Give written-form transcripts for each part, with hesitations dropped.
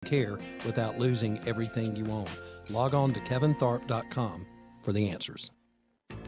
care without losing everything you own. Log on to kevintharp.com for the answers.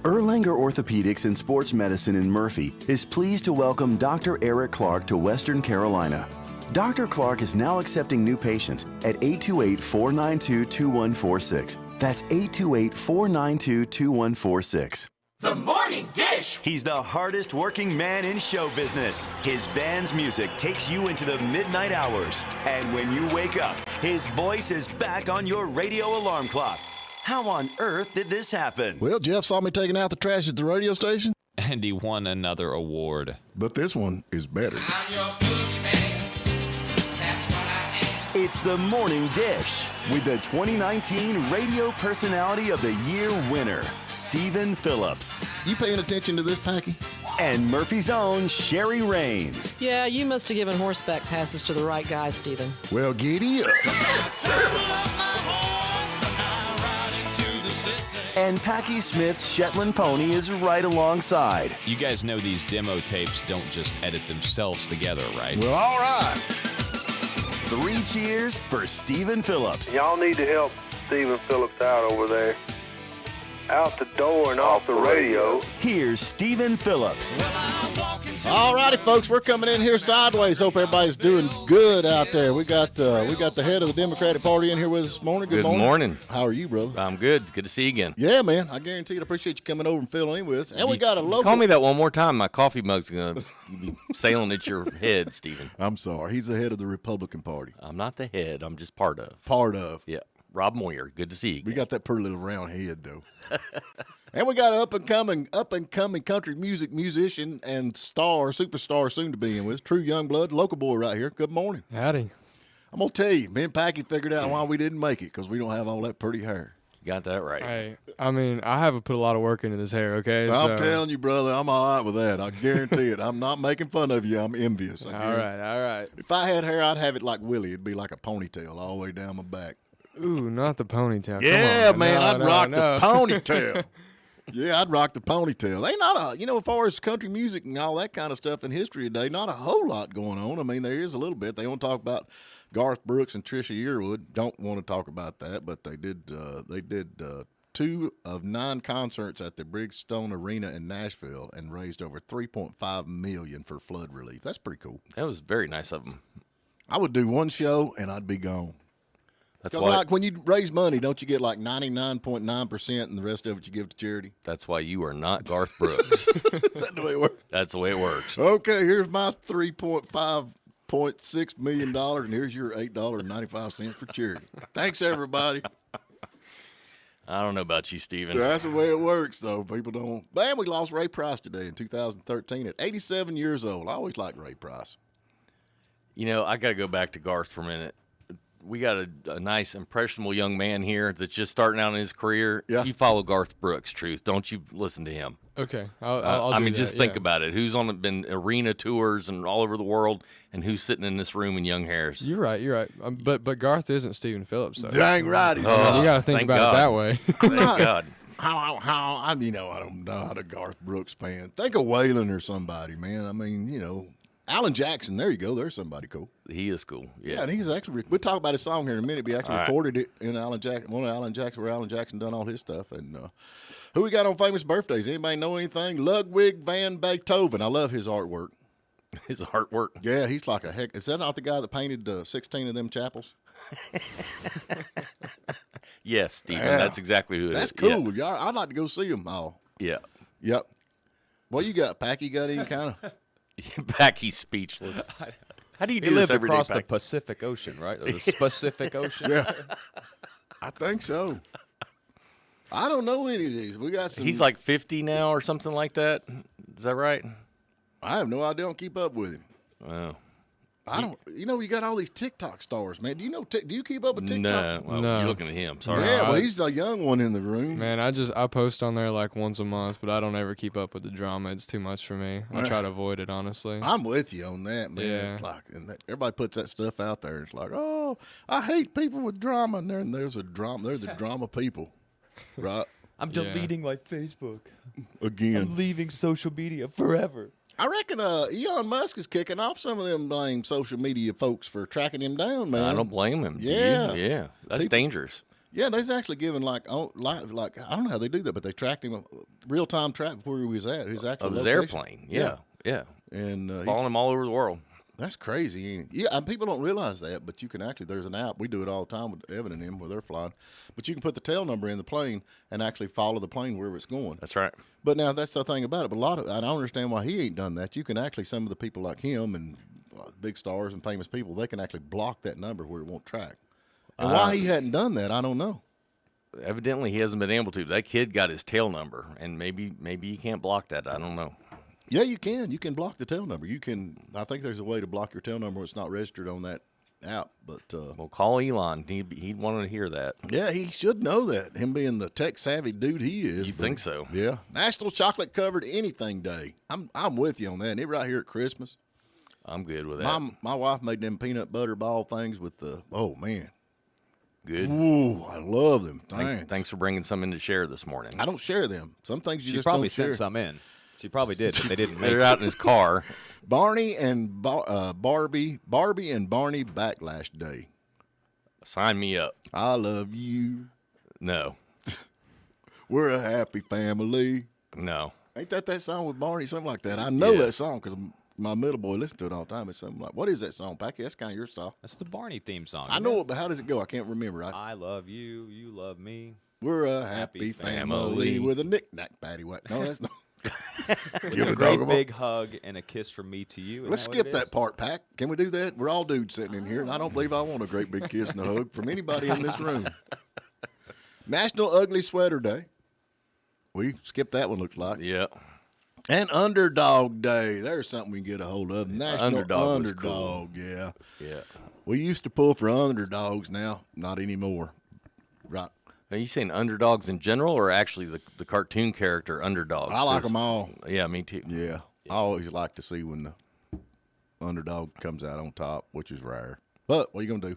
Erlanger Orthopedics and Sports Medicine in Murphy is pleased to welcome Dr. Eric Clark to Western Carolina. Dr. Clark is now accepting new patients at 828-492-2146. That's 828-492-2146. The Morning Dish. He's the hardest working man in show business. His band's music takes you into the midnight hours. And when you wake up, his voice is back on your radio alarm clock. How on earth did this happen? Well, Jeff saw me taking out the trash at the radio station. And he won another award. But this one is better. I'm your boogeyman. That's what I am. It's the Morning Dish with the 2019 Radio Personality of the Year winner, Stephen Phillips. You paying attention to this, Packy? And Murphy's own Sherry Raines. Yeah, you must have given horseback passes to the right guy, Stephen. Well, giddy up. And Packy Smith's Shetland pony is right alongside. You guys know these demo tapes don't just edit themselves together, right? Well, all right. 3 cheers for Stephen Phillips. Y'all need to help Stephen Phillips out over there. Out the door and off the radio. Here's Stephen Phillips. All righty, folks, we're coming in here sideways. Hope everybody's doing good out there. We got the head of the Democratic Party in here with us this morning. Good morning. How are you, brother? I'm good. Good to see you again. Yeah, man. I guarantee you. I appreciate you coming over and filling in with us. And we got a local. Call me that one more time. My coffee mug's going to be sailing at your head, Stephen. I'm sorry. He's the head of the Republican Party. I'm not the head. I'm just part of. Part of. Yeah. Rob Moyer. Good to see you again. We got that pretty little round head, though. And we got an up and coming country music musician and superstar soon to be in with us, True Youngblood, local boy right here. Good morning. Howdy. I'm gonna tell you, me and Packy figured out why we didn't make it, because we don't have all that pretty hair. You got that right. Hey, I mean, I haven't put a lot of work into this hair, okay? I'm telling you, brother, I'm all right with that. I guarantee it. I'm not making fun of you. I'm envious. All right. If I had hair, I'd have it like Willie. It'd be like a ponytail all the way down my back. Ooh, not the ponytail. Yeah, Come on, man, I'd rock no. the ponytail. Yeah, I'd rock the ponytail. They not as far as country music and all that kind of stuff in history today, not a whole lot going on. I mean, there is a little bit. They want to talk about Garth Brooks and Trisha Yearwood. Don't want to talk about that, but they did 2 of 9 concerts at the Bridgestone Arena in Nashville and raised over $3.5 million for flood relief. That's pretty cool. That was very nice of them. I would do one show and I'd be gone. That's why, like when you raise money, don't you get like 99.9% and the rest of it you give to charity? that's why you are not Garth Brooks. Is that the way it works? That's the way it works. Okay, here's my $3.6 million, and here's your $8.95 for charity. Thanks, everybody. I don't know about you, Stephen. That's the way it works, though. People don't. Man, we lost Ray Price today in 2013 at 87 years old. I always liked Ray Price. You know, I got to go back to Garth for a minute. We got a nice, impressionable young man here that's just starting out in his career. Yeah. You follow Garth Brooks, Truth. Don't you listen to him. Okay, I'll I do mean, that, just think yeah. about it. Who's been arena tours and all over the world, and who's sitting in this room in young hairs? You're right. But Garth isn't Stephen Phillips, though. Dang right. You got to think thank about God. it that way. Thank God. How I mean, I don't know how the Garth Brooks fan. Think of Waylon or somebody, man. I mean, Alan Jackson. There you go. There's somebody cool. He is cool. Yeah, and he's actually. We'll talk about his song here in a minute. We actually All right. recorded it in one of Alan Jackson, where Alan Jackson done all his stuff. And who we got on famous birthdays? Anybody know anything? Ludwig van Beethoven. I love his artwork. His artwork. Yeah, he's like a heck. Is that not the guy that painted 16 of them chapels? Yes, Stephen. Yeah. That's exactly who it That's is. cool. Yeah. I'd like to go see them all. Yeah. Yep. What you got, Packy? Got any kind of? Packy's speechless. How do you He do this lived every day, across the Packy? Pacific Ocean, right? Or the Pacific Ocean. Yeah, I think so. I don't know any of these. We got some. He's like 50 now or something like that. Is that right? I have no idea. I don't keep up with him. Oh. I don't. You got all these TikTok stars, man. Do you know? Do you keep up with TikTok? No. Well, No. You're looking at him. Sorry. Yeah, well, he's the young one in the room. Man, I post on there like once a month, but I don't ever keep up with the drama. It's too much for me. I try to avoid it, honestly. I'm with you on that, man. Yeah. It's like, everybody puts that stuff out there. It's like, oh, I hate people with drama, and there's a drama. They're the drama people, right? I'm deleting my Facebook. Again. I'm leaving social media forever. I reckon Elon Musk is kicking off some of them blame social media folks for tracking him down, man. I don't blame him. Yeah. Yeah. That's dangerous. Yeah, they's actually giving like I don't know how they do that, but they tracked him real time track where he was at. His actual Of his location. airplane. Yeah. And Following him all over the world. that's crazy. Ain't it? Yeah, and people don't realize that, but you can actually. There's an app. We do it all the time with Evan and them where they're flying, but you can put the tail number in the plane and actually follow the plane wherever it's going. That's right. But now that's the thing about it. But I don't understand why he ain't done that. You can actually some of the people like him and big stars and famous people, they can actually block that number where it won't track. And why he hadn't done that, I don't know. Evidently, he hasn't been able to. That kid got his tail number, and maybe you can't block that. I don't know. Yeah, you can. You can block the tail number. You can. I think there's a way to block your tail number when it's not registered on that app. But well, call Elon. He'd want to hear that. Yeah, he should know that. Him being the tech savvy dude he is. You'd think so. Yeah, National Chocolate Covered Anything Day. I'm with you on that. And it right here at Christmas. I'm good with that. My wife made them peanut butter ball things with the. Oh man. Good. Ooh, I love them. Thanks for bringing some in to share this morning. I don't share them. Some things you She just probably don't share. sent some in. She probably did, but they didn't make They're out in his car. Barney and Barbie and Barney Backlash Day. Sign me up. I love you. No. We're a happy family. No. Ain't that song with Barney? Something like that. I know that song because my middle boy listens to it all the time. It's something like, what is that song, Packy? That's kind of your style. That's the Barney theme song. I know it, but how does it go? I can't remember. I love you. You love me. We're a happy family with a knick-knack paddywhack. No, that's not. Give a great big hug and a kiss from me to you. Let's skip that part, Pack. Can we do that? We're all dudes sitting in here, and I don't believe I want a great big kiss and a hug from anybody in this room. National Ugly Sweater Day. We skipped that one, looks like. Yeah. And Underdog Day. There's something we can get a hold of. National Underdog, cool. Yeah. Yeah. We used to pull for underdogs. Now, not anymore. Right. Are you saying underdogs in general, or actually the cartoon character Underdog? I like them all. Yeah, me too. Yeah. I always like to see when the underdog comes out on top, which is rare. But what are you going to do?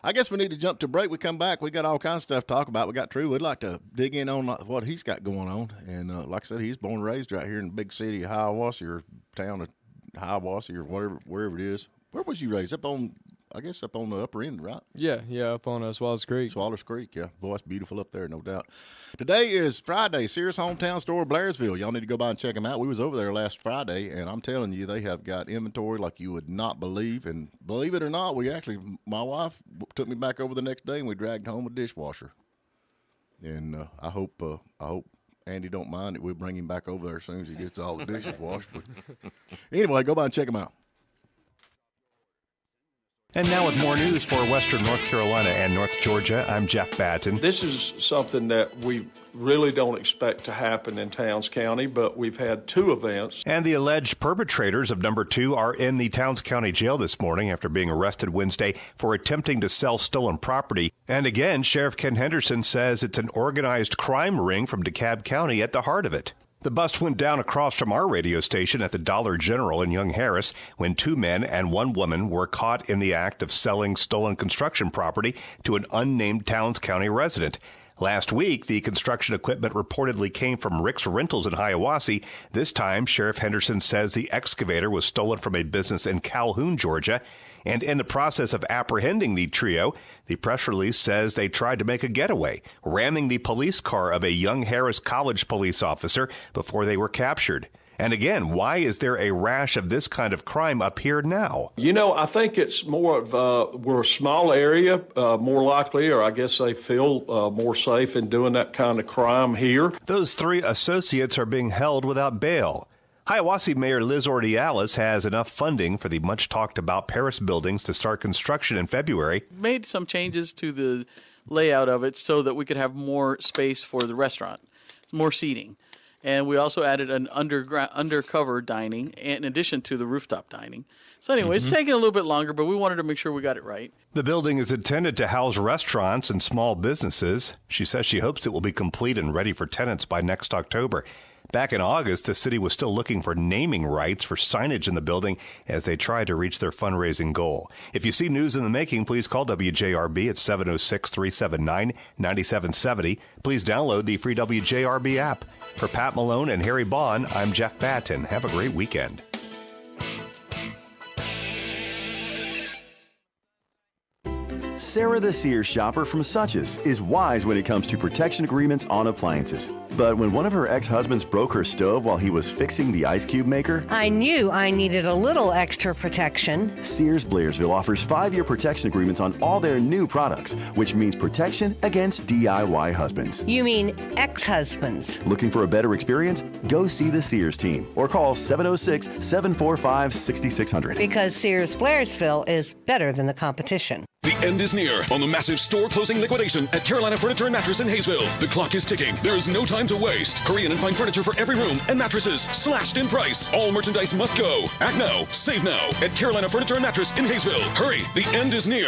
I guess we need to jump to break. We come back. We got all kinds of stuff to talk about. We got True. We'd like to dig in on what he's got going on. And like I said, he's born and raised right here in the big city of Hiawassee, or town of Hiawassee, or wherever it is. Where was you raised? Up on the upper end, right? Yeah, up on Swallows Creek. Swallows Creek, yeah. Boy, it's beautiful up there, no doubt. Today is Friday, Sears Hometown Store, Blairsville. Y'all need to go by and check them out. We was over there last Friday, and I'm telling you, they have got inventory like you would not believe. And believe it or not, my wife took me back over the next day, and we dragged home a dishwasher. And I hope Andy don't mind that we'll bring him back over there as soon as he gets all the dishes washed. But anyway, go by and check them out. And now with more news for Western North Carolina and North Georgia, I'm Jeff Batten. This is something that we really don't expect to happen in Towns County, but we've had 2 events. And the alleged perpetrators of number 2 are in the Towns County Jail this morning after being arrested Wednesday for attempting to sell stolen property. And again, Sheriff Ken Henderson says it's an organized crime ring from DeKalb County at the heart of it. The bust went down across from our radio station at the Dollar General in Young Harris when 2 men and 1 woman were caught in the act of selling stolen construction property to an unnamed Towns County resident. Last week, the construction equipment reportedly came from Rick's Rentals in Hiawassee. This time, Sheriff Henderson says the excavator was stolen from a business in Calhoun, Georgia. And in the process of apprehending the trio, the press release says they tried to make a getaway, ramming the police car of a Young Harris College police officer before they were captured. And again, why is there a rash of this kind of crime up here now? You know, I think it's more of we're a small area, more likely, or I guess they feel more safe in doing that kind of crime here. Those 3 associates are being held without bail. Hiawassee Mayor Liz Ordiales has enough funding for the much-talked-about Paris buildings to start construction in February. Made some changes to the layout of it so that we could have more space for the restaurant, more seating. And we also added an undercover dining in addition to the rooftop dining. So anyway, It's taking a little bit longer, but we wanted to make sure we got it right. The building is intended to house restaurants and small businesses. She says she hopes it will be complete and ready for tenants by next October. Back in August, the city was still looking for naming rights for signage in the building as they tried to reach their fundraising goal. If you see news in the making, please call WJRB at 706-379-9770. Please download the free WJRB app. For Pat Malone and Harry Bond, I'm Jeff Batten. Have a great weekend. Sarah the Sears shopper from Suches is wise when it comes to protection agreements on appliances. But when one of her ex-husbands broke her stove while he was fixing the ice cube maker, I knew I needed a little extra protection. Sears Blairsville offers 5-year protection agreements on all their new products, which means protection against DIY husbands. You mean ex-husbands. Looking for a better experience? Go see the Sears team or call 706-745-6600. Because Sears Blairsville is better than the competition. The end is near on the massive store closing liquidation at Carolina Furniture and Mattress in Hayesville. The clock is ticking. There is no time to waste. Hurry in and find furniture for every room and mattresses slashed in price. All merchandise must go. Act now, save now at Carolina Furniture and Mattress in Hayesville. Hurry, the end is near.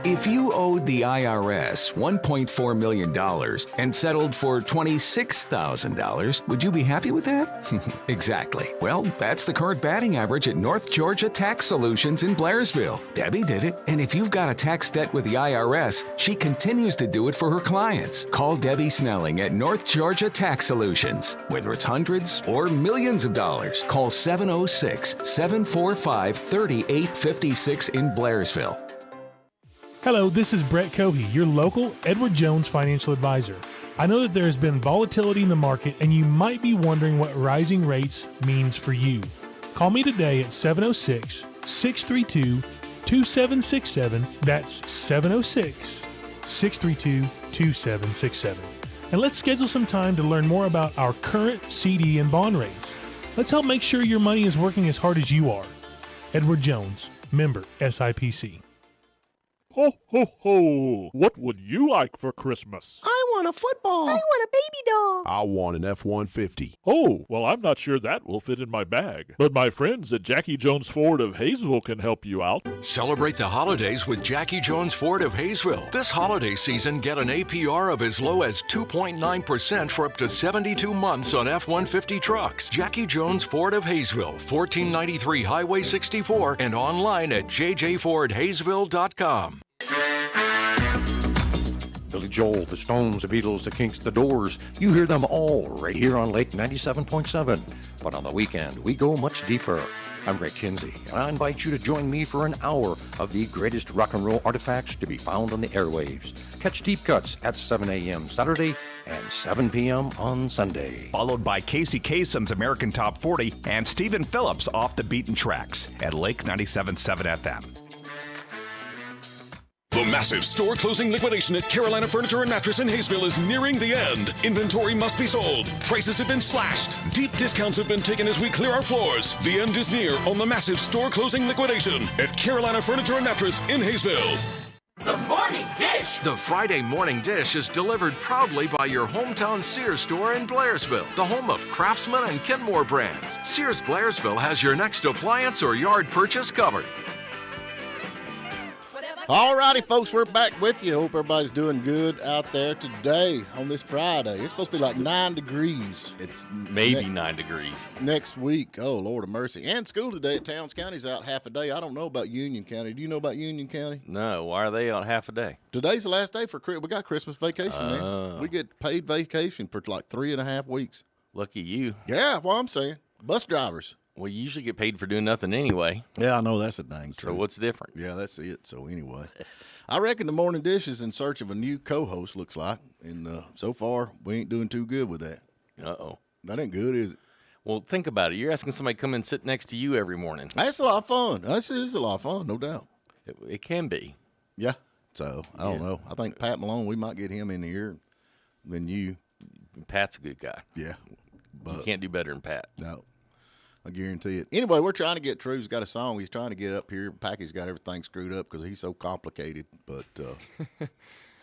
If you owed the IRS $1.4 million and settled for $26,000, would you be happy with that? Exactly. Well, that's the current batting average at North Georgia Tax Solutions in Blairsville. Debbie did it. And if you've got a tax debt with the IRS, she continues to do it for her clients. Call Debbie Snelling at North Georgia Tax Solutions. Whether it's hundreds or millions of dollars, call 706-745-3856 in Blairsville. Hello, this is Brett Cohey, your local Edward Jones financial advisor. I know that there has been volatility in the market and you might be wondering what rising rates means for you. Call me today at 706-632-2767. That's 706-632-2767. And let's schedule some time to learn more about our current CD and bond rates. Let's help make sure your money is working as hard as you are. Edward Jones, member SIPC. Ho, ho, ho! What would you like for Christmas? I want a football. I want a baby doll. I want an F-150. Oh, well, I'm not sure that will fit in my bag. But my friends at Jackie Jones Ford of Hayesville can help you out. Celebrate the holidays with Jackie Jones Ford of Hayesville. This holiday season, get an APR of as low as 2.9% for up to 72 months on F-150 trucks. Jackie Jones Ford of Hayesville, 1493 Highway 64, and online at jjfordhayesville.com. Billy Joel, the Stones, the Beatles, the Kinks, the Doors. You hear them all right here on Lake 97.7. But on the weekend, we go much deeper. I'm Greg Kinsey, and I invite you to join me for an hour of the greatest rock and roll artifacts to be found on the airwaves. Catch Deep Cuts at 7 a.m. Saturday and 7 p.m. on Sunday. Followed by Casey Kasem's American Top 40 and Stephen Phillips Off the Beaten Tracks at Lake 97.7 FM. The massive store closing liquidation at Carolina Furniture and Mattress in Hayesville is nearing the end. Inventory must be sold. Prices have been slashed. Deep discounts have been taken as we clear our floors. The end is near on the massive store closing liquidation at Carolina Furniture and Mattress in Hayesville. The Morning Dish! The Friday Morning Dish is delivered proudly by your hometown Sears store in Blairsville, the home of Craftsman and Kenmore brands. Sears Blairsville has your next appliance or yard purchase covered. All righty, folks, we're back with you. Hope everybody's doing good out there today on this Friday. It's supposed to be like 9 degrees. It's maybe 9 degrees. Next week. Oh, Lord of mercy. And school today at Towns County's out half a day. I don't know about Union County. Do you know about Union County? No. Why are they on half a day? Today's the last day for we got Christmas vacation, man. We get paid vacation for like 3.5 weeks. Lucky you. Yeah, well, I'm saying. Bus drivers. Well, you usually get paid for doing nothing anyway. Yeah, I know that's a dang true. So what's different? Yeah, that's it. So anyway, I reckon the Morning Dish is in search of a new co-host, looks like. And so far, we ain't doing too good with that. Uh-oh. That ain't good, is it? Well, think about it. You're asking somebody to come and sit next to you every morning. That's a lot of fun. That is a lot of fun, no doubt. It can be. Yeah. So, I don't know. I think Pat Malone, we might get him in here than you. Pat's a good guy. Yeah. But you can't do better than Pat. No. I guarantee it. Anyway, we're trying to get True's got a song he's trying to get up here. Packy's got everything screwed up because he's so complicated. But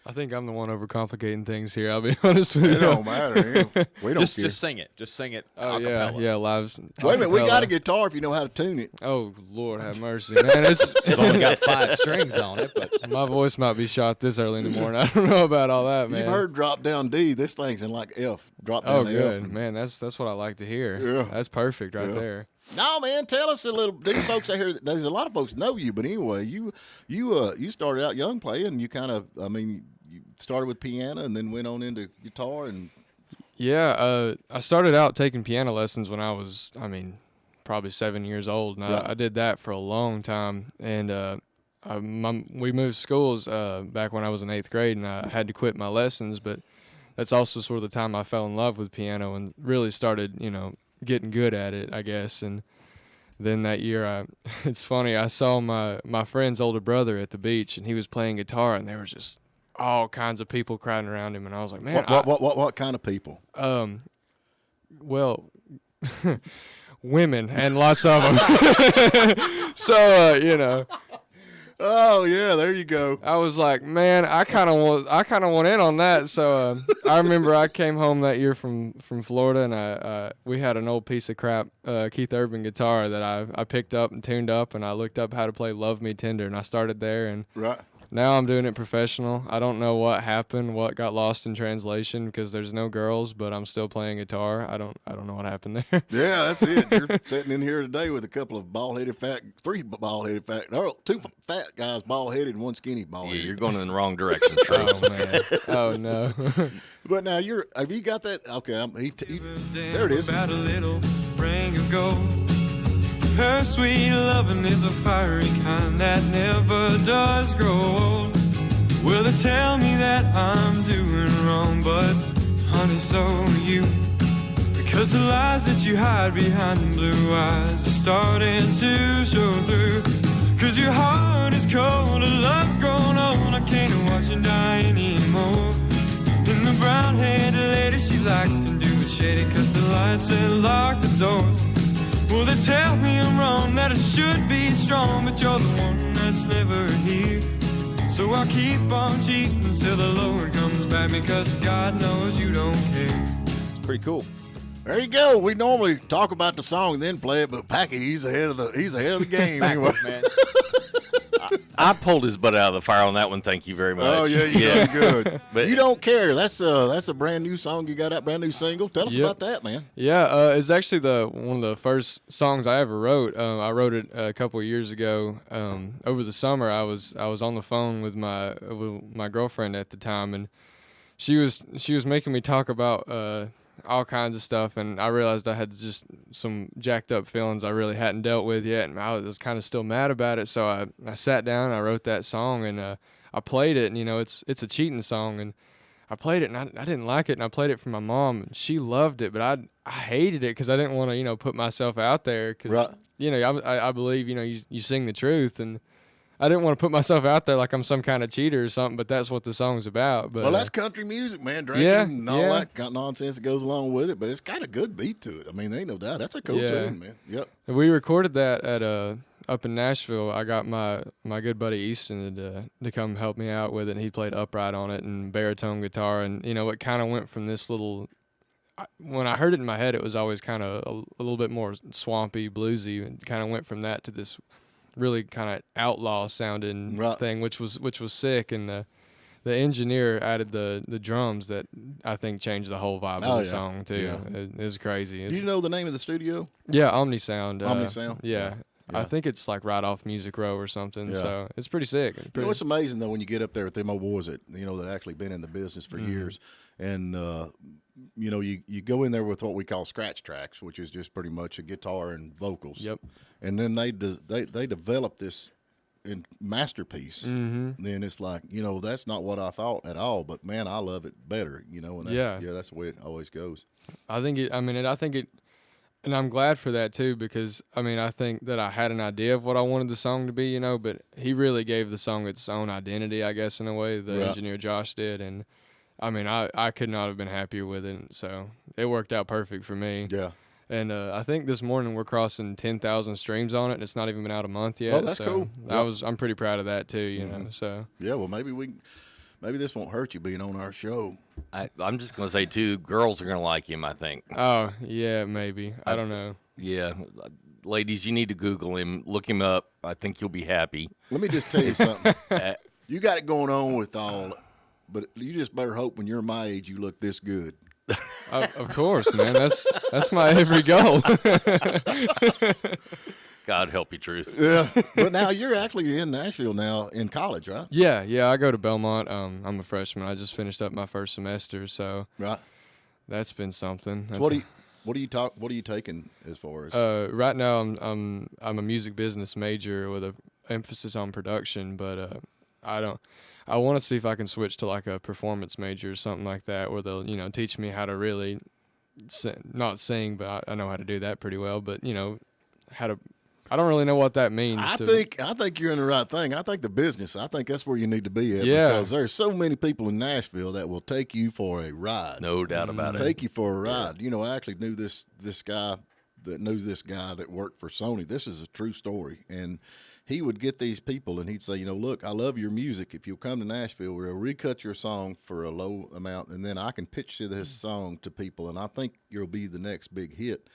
I think I'm the one overcomplicating things here. I'll be honest with you. It don't matter. We don't care. Just sing it. Just sing it. Oh a yeah, cappella. yeah, live. Wait a minute, we got a acapella. guitar if you know how to tune it. Oh Lord, have mercy, man! It's only got 5 strings on it, but my voice might be shot this early in the morning. I don't know about all that, man. You've heard drop down D. This thing's in like F. Drop down Oh, F. good, man. That's what I like to hear. Yeah. That's perfect right Yeah. there. No, man, tell us a little. These folks out here, there's a lot of folks know you, but anyway, you started out young playing. You kind of, you started with piano and then went on into guitar and. Yeah, I started out taking piano lessons when I was, probably 7 years old, and Right. I did that for a long time. And we moved schools back when I was in 8th grade, and I had to quit my lessons. But that's also sort of the time I fell in love with piano and really started, getting good at it, I guess. And then that year, it's funny, I saw my friend's older brother at the beach, and he was playing guitar, and there was just all kinds of people crowding around him, and I was like, man, What kind of people? Well, women and lots of them. So Oh yeah, there you go. I was like, man, I kind of want in on that. So I remember I came home that year from Florida, and we had an old piece of crap Keith Urban guitar that I picked up and tuned up, and I looked up how to play "Love Me Tender," and I started there, and right. Now I'm doing it professional. I don't know what happened, what got lost in translation, because there's no girls, but I'm still playing guitar. I don't know what happened there. Yeah, that's it. You're sitting in here today with a couple of two fat guys bald-headed and one skinny bald-headed. Yeah, you're going in the wrong direction, Trey. Oh man. Oh no. But now have you got that? Okay, there it is. About a little ring of gold. Her sweet loving is a fiery kind that never does grow old. Well, they tell me that I'm doing wrong, but honey, so are you. Because the lies that you hide behind them blue eyes are starting to show through. Because your heart is cold and love's grown old. I can't watch you die anymore. And the brown-haired lady, she likes to do it shady, cut the lights and lock the doors. Well, they tell me I'm wrong, that I should be strong, but you're the one that's never here. So I'll keep on cheating till the Lord comes back, because God knows you don't care. It's pretty cool. There you go. We normally talk about the song and then play it, but Packy, he's ahead of the game anyway. Man. I pulled his butt out of the fire on that one. Thank you very much. Oh yeah, you done good. But you don't care. That's a brand new song you got out, brand new single. Tell us about that, man. Yeah, it's actually one of the first songs I ever wrote. I wrote it a couple of years ago. Over the summer, I was on the phone with my girlfriend at the time, and she was making me talk about all kinds of stuff, and I realized I had just some jacked up feelings I really hadn't dealt with yet, and I was kind of still mad about it. So I sat down, I wrote that song, and I played it. And it's a cheating song, and I played it, and I didn't like it, and I played it for my mom, and she loved it, but I hated it because I didn't want to put myself out there, because I believe you sing the truth, and I didn't want to put myself out there like I'm some kind of cheater or something, but that's what the song's about. But well, that's country music, man. Drinking and all that kind of nonsense that goes along with it, but it's got a good beat to it. I mean, there ain't no doubt. That's a cool tune, man. Yep. We recorded that at up in Nashville. I got my good buddy Easton to come help me out with it, and he played upright on it and baritone guitar, and it kind of went from this little. When I heard it in my head, it was always kind of a little bit more swampy, bluesy, and kind of went from that to this really kind of outlaw sounding thing, which was sick. And the engineer added the drums that I think changed the whole vibe of the song too. Yeah. It was crazy. Do you know the name of the studio? Yeah, Omnisound. Omnisound. Yeah. I think it's like right off Music Row or something. Yeah. So it's pretty sick. It's amazing though when you get up there with them old boys that that actually been in the business for years, and you go in there with what we call scratch tracks, which is just pretty much a guitar and vocals. Yep. And then they develop this in masterpiece. Mm-hmm. Then it's like that's not what I thought at all, but man, I love it better. And that's the way it always goes. I think it. And I'm glad for that too, because I think that I had an idea of what I wanted the song to be, but he really gave the song its own identity, I guess, in a way. The engineer Josh did, and I could not have been happier with it. So it worked out perfect for me. Yeah. And I think this morning we're crossing 10,000 streams on it, and it's not even been out a month yet. Oh, that's cool. I'm pretty proud of that too. So yeah. Well, maybe maybe this won't hurt you being on our show. I'm just gonna say too, girls are gonna like him. I think. Oh yeah, maybe. I don't know. Yeah, ladies, you need to Google him, look him up. I think you'll be happy. Let me just tell you something. You got it going on with all, but you just better hope when you're my age you look this good. Of course, man. That's my every goal. God help you, Truth. Yeah, but now you're actually in Nashville now in college, right? Yeah. I go to Belmont. I'm a freshman. I just finished up my first semester, so right. That's been something. So what are you taking as far as? Right now, I'm a music business major with a emphasis on production, but I want to see if I can switch to like a performance major or something like that, where they'll teach me how to really not sing, but I know how to do that pretty well. But how to. I don't really know what that means. I think you're in the right thing. I think the business. I think that's where you need to be at. Yeah. Because there's so many people in Nashville that will take you for a ride. No doubt about it. Take you for a ride. Yeah. I actually knew this guy that knows this guy that worked for Sony. This is a true story. And he would get these people and he'd say, look, I love your music. If you'll come to Nashville, we'll recut your song for a low amount, and then I can pitch this song to people, and I think you'll be the next big hit.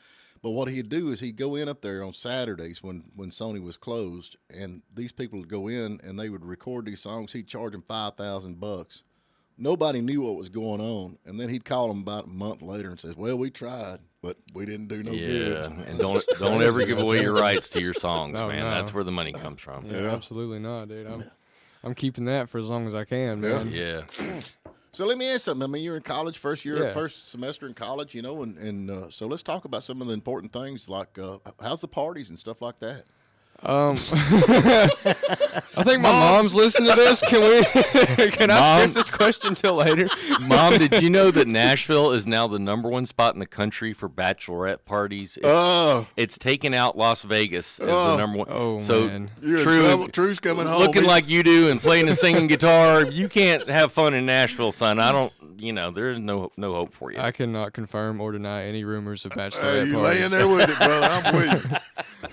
But what he'd do is he'd go in up there on Saturdays when Sony was closed, and these people would go in and they would record these songs. He'd charge them $5,000. Nobody knew what was going on, and then he'd call them about a month later and says, "Well, we tried, but we didn't do no good." Yeah, and don't ever give away your rights to your songs, man. No. That's where the money comes from. Yeah, absolutely not, dude. I'm keeping that for as long as I can, man. Yeah. So let me ask something. I mean, you're in college, first semester in college, and so let's talk about some of the important things, like how's the parties and stuff like that. I think my mom's listening to this. Can I skip this question till later? Mom, did you know that Nashville is now the #1 spot in the country for bachelorette parties? It's taken out Las Vegas as the #1. Oh, so man. You're in trouble. True's coming home. Looking like you do and playing and singing guitar. You can't have fun in Nashville, son. I don't. There is no hope for you. I cannot confirm or deny any rumors of bachelorette you parties. laying there with it, brother. I'm with you.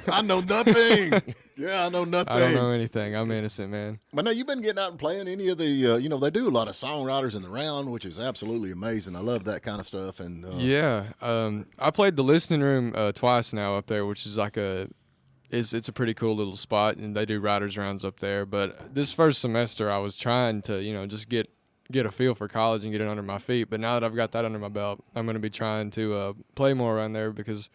I know nothing. Yeah, I know nothing. I don't know anything. I'm innocent, man. But now you've been getting out and playing any of the, they do a lot of songwriters in the round, which is absolutely amazing. I love that kind of stuff. And yeah, I played the listening room twice now up there, which is like it's a pretty cool little spot, and they do writers rounds up there. But this first semester, I was trying to, just get a feel for college and get it under my feet. But now that I've got that under my belt, I'm going to be trying to play more around there, because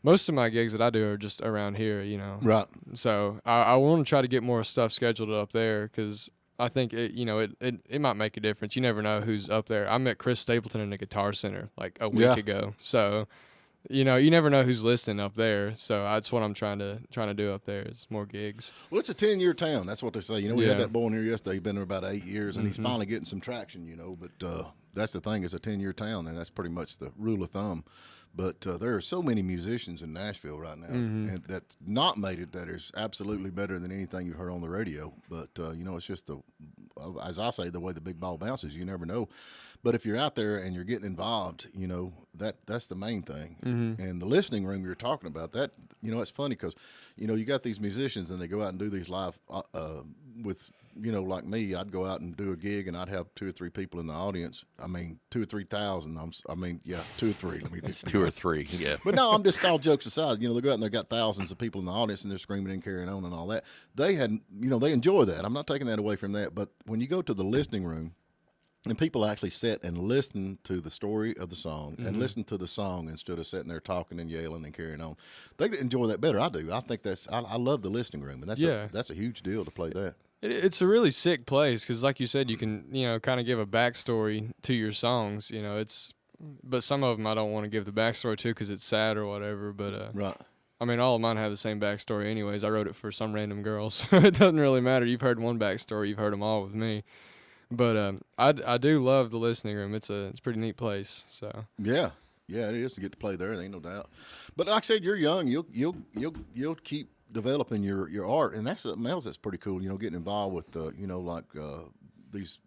most of my gigs that I do are just around here, Right. So I want to try to get more stuff scheduled up there, because I think it might make a difference. You never know who's up there. I met Chris Stapleton in the Guitar Center like a week ago. So, you never know who's listening up there. So that's what I'm trying to do up there is more gigs. Well, it's a 10-year town. That's what they say. We had that boy in here yesterday. He's been there about 8 years, and he's finally getting some traction, But that's the thing. It's a 10-year town, and that's pretty much the rule of thumb. But there are so many musicians in Nashville right now, and that's not made it that is absolutely better than anything you've heard on the radio. But, it's just as I say, the way the big ball bounces, you never know. But if you're out there and you're getting involved, that's the main thing. And the listening room you're talking about, that, it's funny because, you got these musicians and they go out and do these live with, like me, I'd go out and do a gig and I'd have 2 or 3 people in the audience. I mean, 2 or 3 thousand. 2 or 3. Let me. It's 2 or 3. Yeah. But no, I'm just all jokes aside. They go out and they've got thousands of people in the audience and they're screaming and carrying on and all that. They had, they enjoy that. I'm not taking that away from that. But when you go to the listening room, and people actually sit and listen to the story of the song and listen to the song instead of sitting there talking and yelling and carrying on. They enjoy that better. I do. I think I love the listening room, and that's a huge deal to play that. It's a really sick place because, like you said, you can kind of give a backstory to your songs. But some of them I don't want to give the backstory to because it's sad or whatever. But right. I mean, all of mine have the same backstory anyways. I wrote it for some random girl, so it doesn't really matter. You've heard one backstory, you've heard them all with me. But I do love the listening room. It's a pretty neat place. So yeah, it is to get to play there. There ain't no doubt. But like I said, you're young. You'll keep developing your art, and that's something else that's pretty cool. Getting involved with these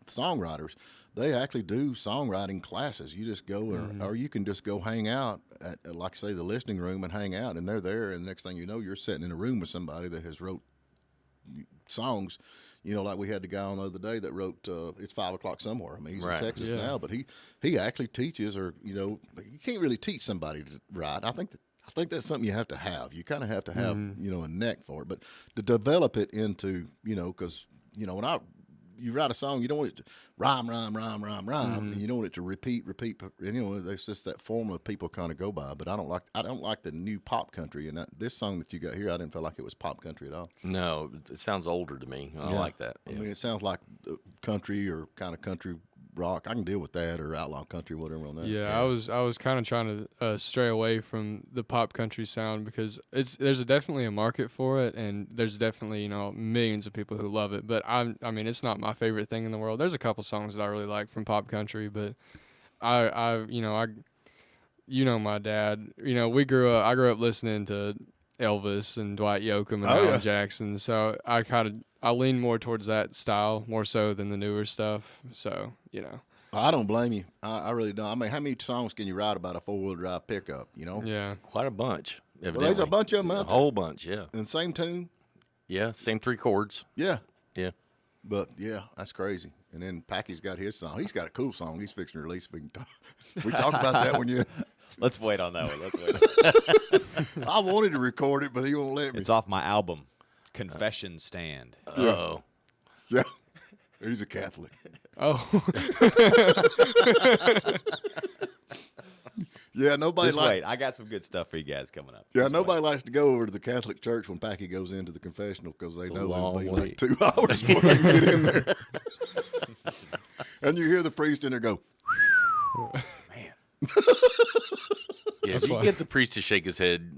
songwriters. They actually do songwriting classes. You just go, or you can just go hang out at, like I say, the listening room and hang out, and they're there. And the next thing you know, you're sitting in a room with somebody that has wrote songs. You know, like we had the guy on the other day that wrote It's 5 O'Clock Somewhere. I mean, he's Right. in Texas Yeah. now, but he actually teaches, or, you know, you can't really teach somebody to write. I think that's something you have to have. You kind of have to have, you know, a neck for it. But to develop it into, you know, because, you know, when you write a song, you don't want it to rhyme, and you don't want it to repeat. You know, there's just that formula people kind of go by. But I don't like the new pop country. And this song that you got here, I didn't feel like it was pop country at all. No, it sounds older to me. I don't like that. I mean, it sounds like country or kind of country rock. I can deal with that, or outlaw country, whatever on that. Yeah, I was kind of trying to stray away from the pop country sound because there's definitely a market for it, and there's definitely, you know, millions of people who love it. But I mean, it's not my favorite thing in the world. There's a couple songs that I really like from pop country, but you know, my dad. You know, I grew up listening to Elvis and Dwight Yoakam and Alan Jackson, so I lean more towards that style more so than the newer stuff. So, you know. I don't blame you. I really don't. I mean, how many songs can you write about a 4-wheel drive pickup, you know? Yeah. Quite a bunch. Well, there's a bunch of them out there. A whole bunch, yeah. And same tune? Yeah, same 3 chords. Yeah. Yeah. But, yeah, that's crazy. And then Packy's got his song. He's got a cool song he's fixing to release. We talked about that when you... Let's wait on that one. Let's wait. I wanted to record it, but he won't let me. It's off my album, Confession Stand. Uh-oh. Yeah. He's a Catholic. Oh. Yeah, nobody Just wait. I got some good stuff for you guys coming up. Yeah, Just nobody wait. likes to go over to the Catholic church when Packy goes into the confessional because they It's a know it'll be long like 2 hours before they can get in there. And you hear the priest in there go, Yeah, if you get the priest to shake his head,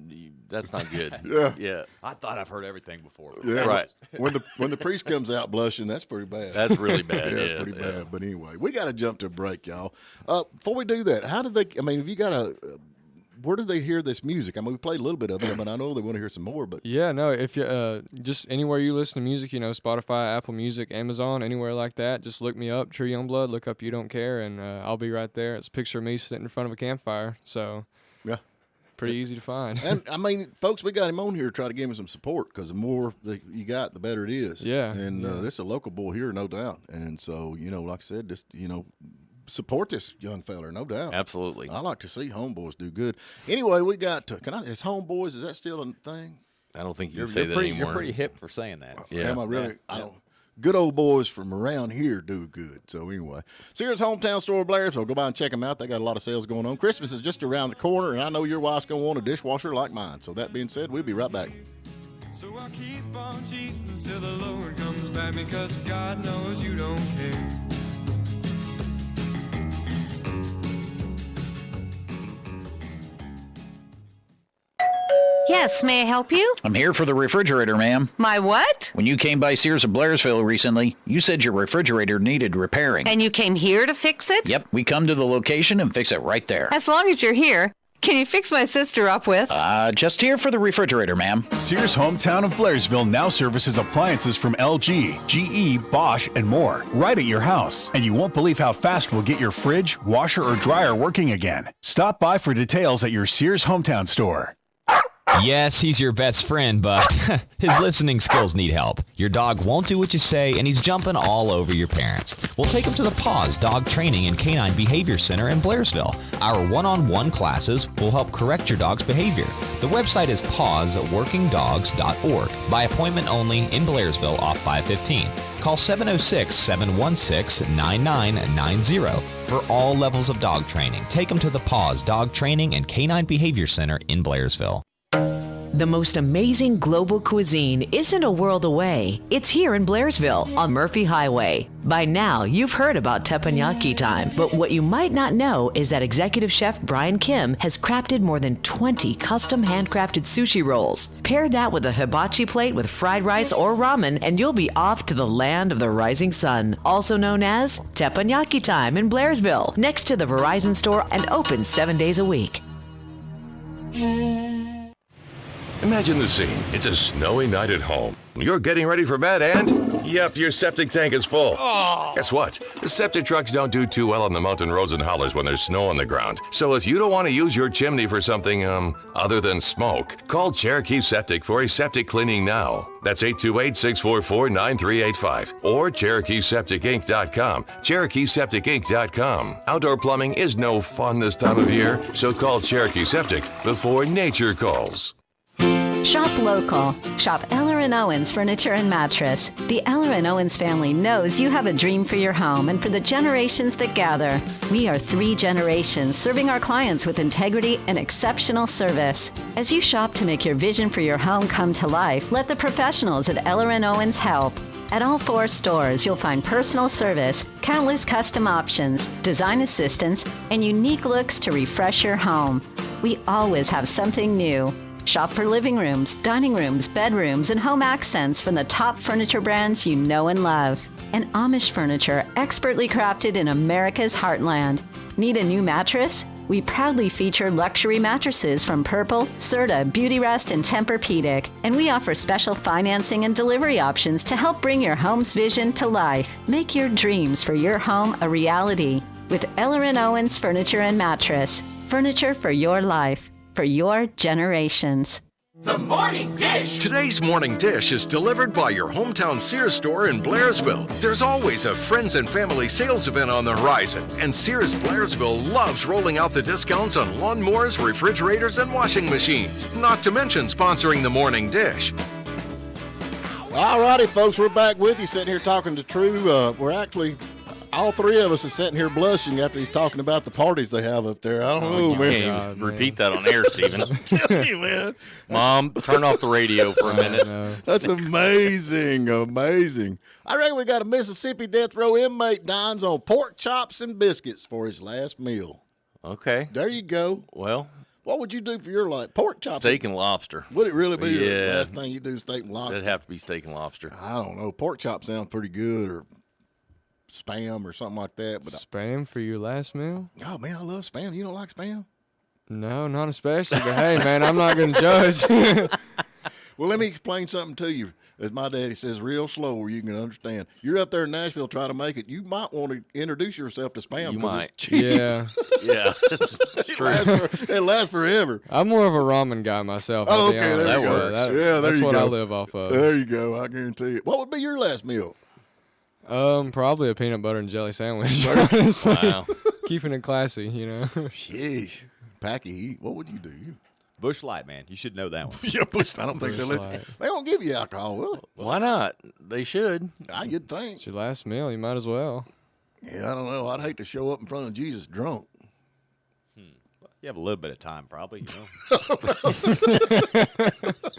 that's not good. Yeah. Yeah. I thought I've heard everything before. yeah, Right. When the priest comes out blushing, that's pretty bad. That's really bad, yeah, it's yeah, pretty yeah. bad. But anyway, we got to jump to a break, y'all. Before we do that, how did they? I mean, have you got where did they hear this music? I mean, we played a little bit of it, but I know they want to hear some more. But Yeah, no, if you just anywhere you listen to music, you know, Spotify, Apple Music, Amazon, anywhere like that, just look me up, True Youngblood, look up You Don't Care, and I'll be right there. It's a picture of me sitting in front of a campfire, so yeah, pretty easy to find. And I mean, folks, we got him on here to try to give him some support because the more that you got, the better it is. Yeah, and yeah. this is a local boy here, no doubt. And so, you know, like I said, just, you know, support this young feller, no doubt. Absolutely. I like to see homeboys do good. Anyway, we got is homeboys, is that still a thing? I don't think you You're can say that pretty, anymore. You're pretty hip for saying that. Yeah. Am I really? I don't. Good old boys from around here do good. So anyway, Sears Hometown Store Blairsville. Go by and check them out. They got a lot of sales going on. Christmas is just around the corner, and I know your wife's going to want a dishwasher like mine. So that being said, we'll be right back. So I'll keep on cheating till the Lord comes back, because God knows you don't care. Yes, may I help you? I'm here for the refrigerator, ma'am. My what? When you came by Sears of Blairsville recently, you said your refrigerator needed repairing. And you came here to fix it? Yep, we come to the location and fix it right there. As long as you're here. Can you fix my sister up with? Just here for the refrigerator, ma'am. Sears Hometown of Blairsville now services appliances from LG, GE, Bosch, and more, right at your house. And you won't believe how fast we'll get your fridge, washer, or dryer working again. Stop by for details at your Sears Hometown store. Yes, he's your best friend, but his listening skills need help. Your dog won't do what you say, and he's jumping all over your parents. We'll take him to the PAWS Dog Training and Canine Behavior Center in Blairsville. Our one-on-one classes will help correct your dog's behavior. The website is pawsworkingdogs.org. By appointment only in Blairsville off 515. Call 706-716-9990 for all levels of dog training. Take them to the PAWS Dog Training and Canine Behavior Center in Blairsville. The most amazing global cuisine isn't a world away. It's here in Blairsville on Murphy Highway. By now, you've heard about teppanyaki time, but what you might not know is that executive chef Brian Kim has crafted more than 20 custom handcrafted sushi rolls. Pair that with a hibachi plate with fried rice or ramen, and you'll be off to the land of the rising sun, also known as teppanyaki time in Blairsville, next to the Verizon store and open 7 days a week. Imagine the scene. It's a snowy night at home. You're getting ready for bed and Yep, your septic tank is full. Guess what? The septic trucks don't do too well on the mountain roads and hollers when there's snow on the ground. So if you don't want to use your chimney for something, other than smoke, call Cherokee Septic for a septic cleaning now. That's 828-644-9385 or CherokeeSepticInc.com. CherokeeSepticInc.com. Outdoor plumbing is no fun this time of year, so call Cherokee Septic before nature calls. Shop local. Shop Eller & Owens Furniture and Mattress. The Eller & Owens family knows you have a dream for your home and for the generations that gather. We are 3 generations serving our clients with integrity and exceptional service. As you shop to make your vision for your home come to life, let the professionals at Eller & Owens help. At all 4 stores, you'll find personal service, countless custom options, design assistance, and unique looks to refresh your home. We always have something new. Shop for living rooms, dining rooms, bedrooms, and home accents from the top furniture brands you know and love. And Amish furniture expertly crafted in America's heartland. Need a new mattress? We proudly feature luxury mattresses from Purple, Serta, Beautyrest, and Tempur-Pedic. And we offer special financing and delivery options to help bring your home's vision to life. Make your dreams for your home a reality with Eller & Owens Furniture and Mattress. Furniture for your life. For your generations. The Morning Dish. Today's Morning Dish is delivered by your hometown Sears store in Blairsville. There's always a friends and family sales event on the horizon, and Sears Blairsville loves rolling out the discounts on lawnmowers, refrigerators, and washing machines. Not to mention sponsoring the Morning Dish. All righty, folks, we're back with you, sitting here talking to True. We're actually, all 3 of us are sitting here blushing after he's talking about the parties they have up there. I don't know, man. God, repeat that on air, Stephen. Hey, man. Mom, turn off the radio for a minute. That's amazing, amazing. I reckon we got a Mississippi death row inmate dines on pork chops and biscuits for his last meal. Okay. There you go. Well, what would you do for your life? Pork chops? Steak and lobster. Would it really be the Yeah. last thing you do, steak and lobster? It'd have to be steak and lobster. I don't know. Pork chop sounds pretty good, or Spam or something like that. But Spam for your last meal? Oh, man, I love Spam. You don't like Spam? No, not especially. But hey, man, I'm not going to judge. Well, let me explain something to you. As my daddy says, real slow where you can understand. You're up there in Nashville trying to make it. You might want to introduce yourself to Spam. You might. It's cheap. Yeah. Yeah. It lasts forever. I'm more of a ramen guy myself. Oh, I'll be okay, honest. there you So go. that- Yeah, there that's you what go. I live off of. There you go. I guarantee it. What would be your last meal? Probably a peanut butter and jelly sandwich. Honestly. Wow. Keeping it classy, you know. Sheesh. Packy, what would you do? Bush Light, man. You should know that one. Yeah, Bush. I don't think Bush they Light. They don't give you alcohol, will they? Why not? They should. You'd think. It's your last meal. You might as well. Yeah, I don't know. I'd hate to show up in front of Jesus drunk. You have a little bit of time, probably. You know,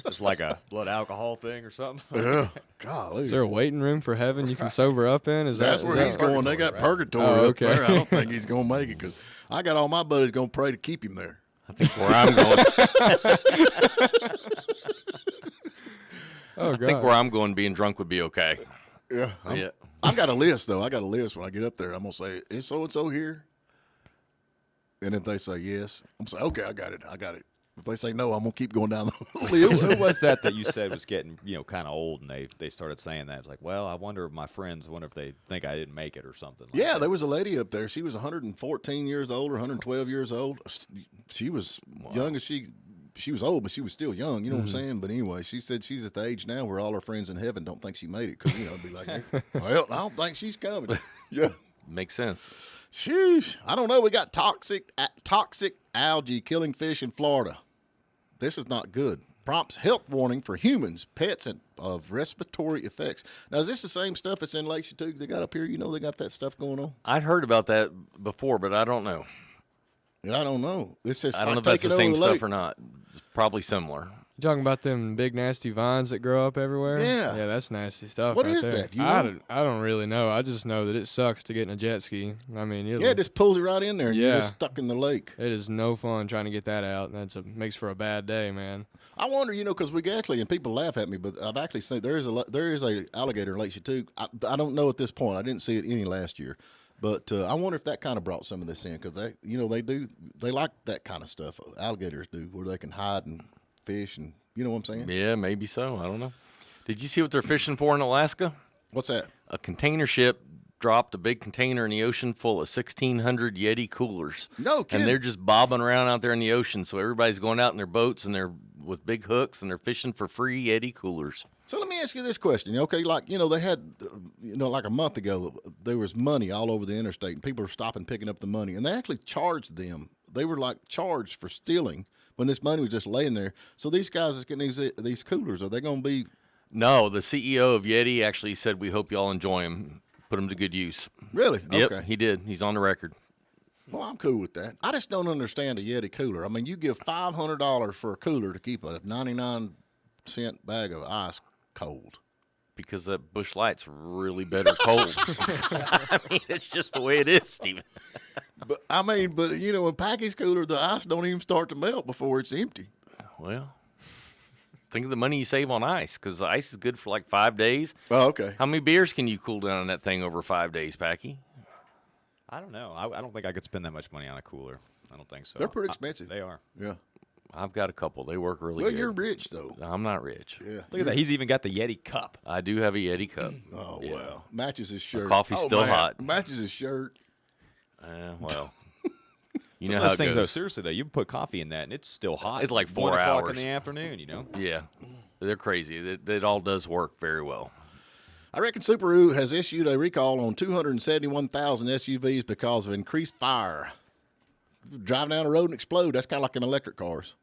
just like a blood alcohol thing or something. Yeah, golly. Is there a waiting room for heaven you can sober up in? That's where he's going. They got purgatory Oh, up okay. there. I don't think he's going to make it because I got all my buddies going to pray to keep him there. I think where I'm going. Oh, I think where I'm going, being drunk would be okay. Yeah. Yeah. I've got a list, though. I got a list when I get up there. I'm going to say, is so-and-so here? And if they say yes, I'm going to say, okay, I got it. If they say no, I'm going to keep going down the list. Who was that you said was getting, kind of old, and they started saying that? It's like, well, I wonder if my friends wonder if they think I didn't make it or something. Like Yeah, that. there was a lady up there. She was 114 years old or 112 years old. She was young as she was old, but she was still young. You know what I'm saying? But anyway, she said she's at the age now where all her friends in heaven don't think she made it because, it'd be like, well, I don't think she's coming. Yeah. Makes sense. Sheesh. I don't know. We got toxic algae killing fish in Florida. This is not good. Prompts health warning for humans, pets, and of respiratory effects. Now, is this the same stuff that's in Lake Chattooga they got up here? You know they got that stuff going on? I'd heard about that before, but I don't know. Yeah, I don't know. It's just I don't know like if that's the taking same over stuff lake. or not. It's probably similar. You talking about them big nasty vines that grow up everywhere? Yeah. Yeah, that's nasty stuff. What right is there. that? You I know? don't really know. I just know that it sucks to get in a jet ski. I mean, Yeah, it just pulls it right in there and you're Yeah. just stuck in the lake. it is no fun trying to get that out. Makes for a bad day, man. I wonder, because we actually, and people laugh at me, but I've actually seen there is a alligator in Lake Chattooga. I don't know at this point. I didn't see it any last year, but I wonder if that kind of brought some of this in because they like that kind of stuff. Alligators do, where they can hide and fish, and you know what I'm saying? Yeah, maybe so. I don't know. Did you see what they're fishing for in Alaska? What's that? A container ship dropped a big container in the ocean full of 1,600 Yeti coolers. No kidding. And they're just bobbing around out there in the ocean. So everybody's going out in their boats and they're with big hooks and they're fishing for free Yeti coolers. So let me ask you this question. Okay, like, they had, like a month ago, there was money all over the interstate, and people were stopping picking up the money, and they actually charged them. They were, charged for stealing when this money was just laying there. So these guys that's getting these coolers, are they going to be? No, the CEO of Yeti actually said, we hope y'all enjoy them. Put them to good use. Really? Yep, Okay. he did. He's on the record. Well, I'm cool with that. I just don't understand a Yeti cooler. I mean, you give $500 for a cooler to keep a 99-cent bag of ice cold. Because that Busch Light's really better cold. I mean, it's just the way it is, Steven. But a package cooler, the ice don't even start to melt before it's empty. Well, think of the money you save on ice, because the ice is good for like 5 days. Oh, okay. How many beers can you cool down in that thing over 5 days, Packy? I don't know. I don't think I could spend that much money on a cooler. I don't think so. They're pretty expensive. They are. Yeah. I've got a couple. They work really Well, good. you're rich, though. I'm not rich. Yeah. Look at that. He's even got the Yeti cup. I do have a Yeti cup. Oh, Yeah. wow. Matches his shirt. coffee's still man. hot. Matches his shirt. Well, you Some know of how those it things, though, goes. seriously, though, you put coffee in that, and it's still hot. It's like 4 1 o'clock hours. in the afternoon, Yeah. They're crazy. It all does work very well. I reckon Subaru has issued a recall on 271,000 SUVs because of increased fire. Drive down the road and explode. That's kind of like in electric cars.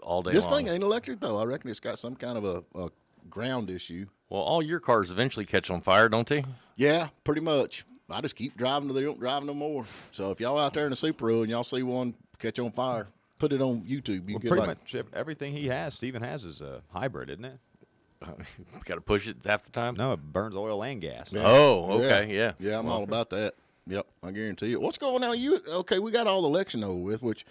All day This long. thing ain't electric, though. I reckon it's got some kind of a ground issue. Well, all your cars eventually catch on fire, don't they? Yeah, pretty much. I just keep driving till they don't drive no more. So if y'all out there in a Subaru and y'all see one catch on fire, put it on YouTube. You Well, get pretty like, much everything he has, Steven has, is a hybrid, isn't it? Got to push it half the time? No, it burns oil and gas. Yeah. Oh, okay, yeah. Yeah, I'm all about that. Yep, I guarantee you. What's going on? Okay, we got all the election over with, which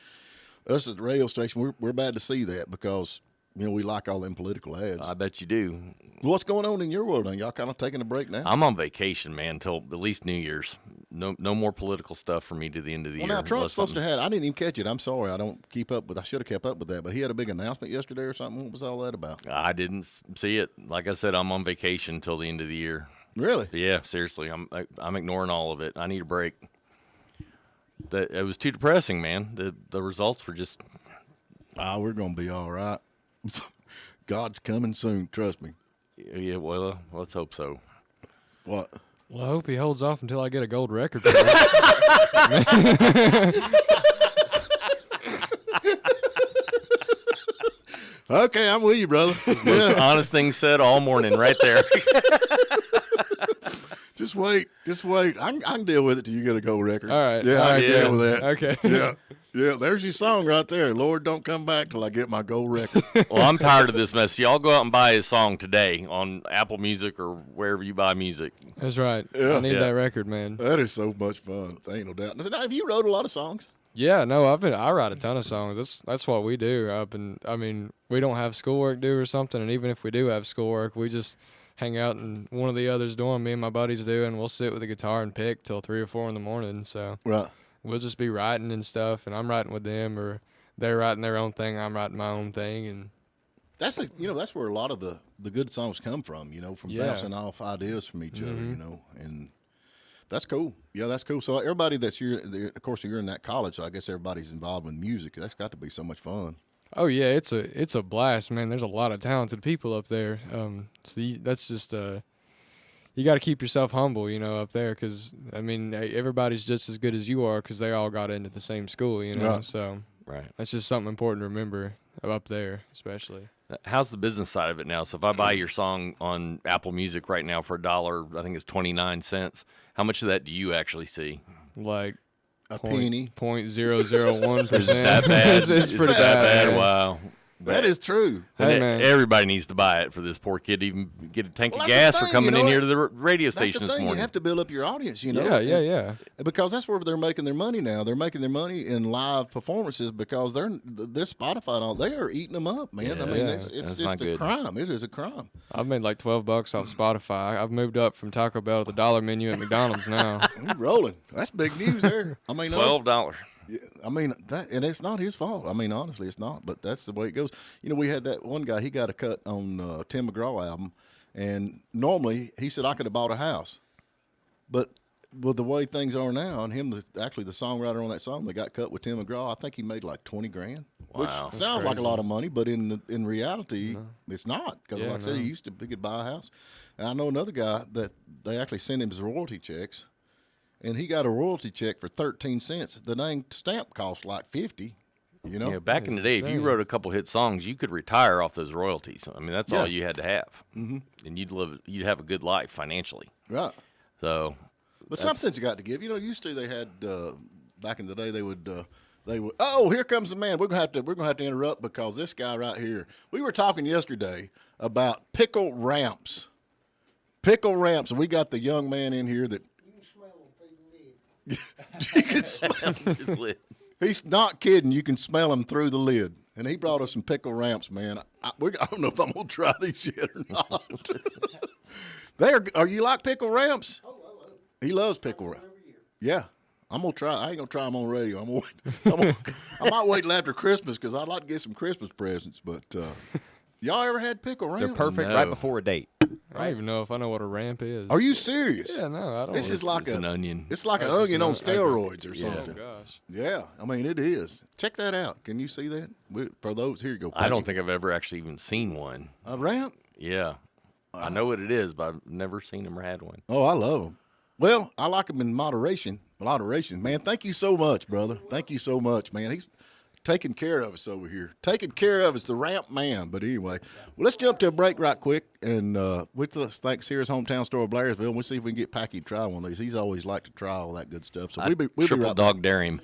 us at the radio station, we're bad to see that because, we like all them political ads. I bet you do. What's going on in your world? Are y'all kind of taking a break now? I'm on vacation, man, until at least New Year's. No more political stuff for me to the end of the Well, year. now, Trump's supposed to have, I didn't even catch it. I'm sorry. I don't keep up with, I should have kept up with that, but he had a big announcement yesterday or something. What was all that about? I didn't see it. Like I said, I'm on vacation until the end of the year. Really? Yeah, seriously. I'm ignoring all of it. I need a break. It was too depressing, man. The results were just. We're going to be all right. God's coming soon. Trust me. Yeah, well, let's hope so. What? Well, I hope he holds off until I get a gold record for that. Okay, I'm with you, brother. Most honest thing said all morning, right there. Just wait. I can deal with it till you get a gold record. All right. Yeah, All I right, can deal with that. Okay. Yeah. There's your song right there. Lord, don't come back till I get my gold record. Well, I'm tired of this mess. Y'all go out and buy his song today on Apple Music or wherever you buy music. That's right. Yeah. I need that record, man. That is so much fun. There ain't no doubt. Now, have you wrote a lot of songs? Yeah, no, I write a ton of songs. That's what we do. We don't have schoolwork due or something, and even if we do have schoolwork, we just hang out in one of the others' dorm. Me and my buddies do, and we'll sit with a guitar and pick till 3 or 4 in the morning. So right, we'll just be writing and stuff, and I'm writing with them, or they're writing their own thing, I'm writing my own thing, and that's that's where a lot of the good songs come from. From bouncing off ideas from each other. And that's cool. Yeah, that's cool. So everybody that's here, of course, you're in that college, so I guess everybody's involved with music. That's got to be so much fun. Oh yeah, it's a blast, man. There's a lot of talented people up there. That's just you got to keep yourself humble, up there, because everybody's just as good as you are, because they all got into the same school, Right. So right, that's just something important to remember up there, especially. How's the business side of it now? So if I buy your song on Apple Music right now for $1, I think it's 29 cents. How much of that do you actually see? Like a penny. 0.001%. Is that bad? It's pretty bad. Wow. That is true. Hey, man. Everybody needs to buy it for this poor kid to even get a tank of that's the gas for thing, coming in what? here to the radio That's station the this thing. morning. You have to build up your audience, Yeah. Because that's where they're making their money now. They're making their money in live performances because this Spotify and all, they are eating them up, man. Yeah, it's that's just not a good. crime. It is a crime. I've made like $12 off Spotify. I've moved up from Taco Bell to the dollar menu at McDonald's now. You're rolling. That's big news there. $12. Yeah, that, and it's not his fault. Honestly, it's not. But that's the way it goes. We had that one guy. He got a cut on Tim McGraw album, And normally, he said, I could have bought a house. But with the way things are now, and him, actually the songwriter on that song, they got cut with Tim McGraw, I think he made like $20,000. Wow. Which sounds like a lot of money, but in reality, it's not. Because like I said, he could buy a house. And I know another guy that they actually sent him his royalty checks, and he got a royalty check for 13 cents. The dang stamp cost like 50. You know, yeah, back in the day, if you wrote a couple hit songs, you could retire off those royalties. I mean, that's all you had to have, and you'd have a good life financially. Right. So, but something's got to give. You know, used to they had back in the day they would. Oh, here comes the man. We're gonna have to interrupt because this guy right here. We were talking yesterday about pickle ramps. Pickle ramps, and we got the young man in here that. You can smell the lid. He's not kidding. You can smell him through the lid. And he brought us some pickle ramps, man. I don't know if I'm going to try these yet or not. Are you like pickle ramps? Oh, I love them. He loves pickle ramps. Yeah. I'm going to try. I ain't going to try them on radio. I might wait till after Christmas because I'd like to get some Christmas presents. But y'all ever had pickle ramps? They're perfect right before a date. I don't even know if I know what a ramp is. Are you serious? Yeah, no, I don't. This is like an onion. It's like an onion on steroids or something. Oh, gosh. Yeah, I mean, it is. Check that out. Can you see that? For those, here you go. Peggy. I don't think I've ever actually even seen one. A ramp? Yeah. I know what it is, but I've never seen them or had one. Oh, I love them. Well, I like them in moderation. Moderation. Man, thank you so much, brother. Thank you so much, man. He's taking care of us over here. Taking care of us, the ramp man. But anyway, well, let's jump to a break right quick. And let's thank Sears Hometown Store of Blairsville. And we'll see if we can get Packy to try one of these. He's always liked to try all that good stuff. So we'll be triple right dog back. dare him.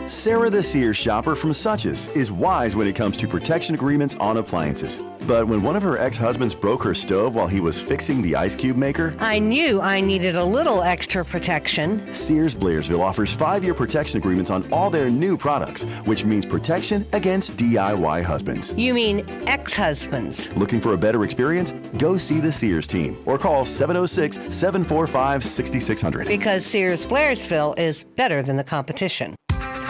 Sarah the Sears shopper from Suches is wise when it comes to protection agreements on appliances. But when one of her ex-husbands broke her stove while he was fixing the ice cube maker, I knew I needed a little extra protection. Sears Blairsville offers 5-year protection agreements on all their new products, which means protection against DIY husbands. You mean ex-husbands? Looking for a better experience? Go see the Sears team or call 706-745-6600. Because Sears Blairsville is better than the competition.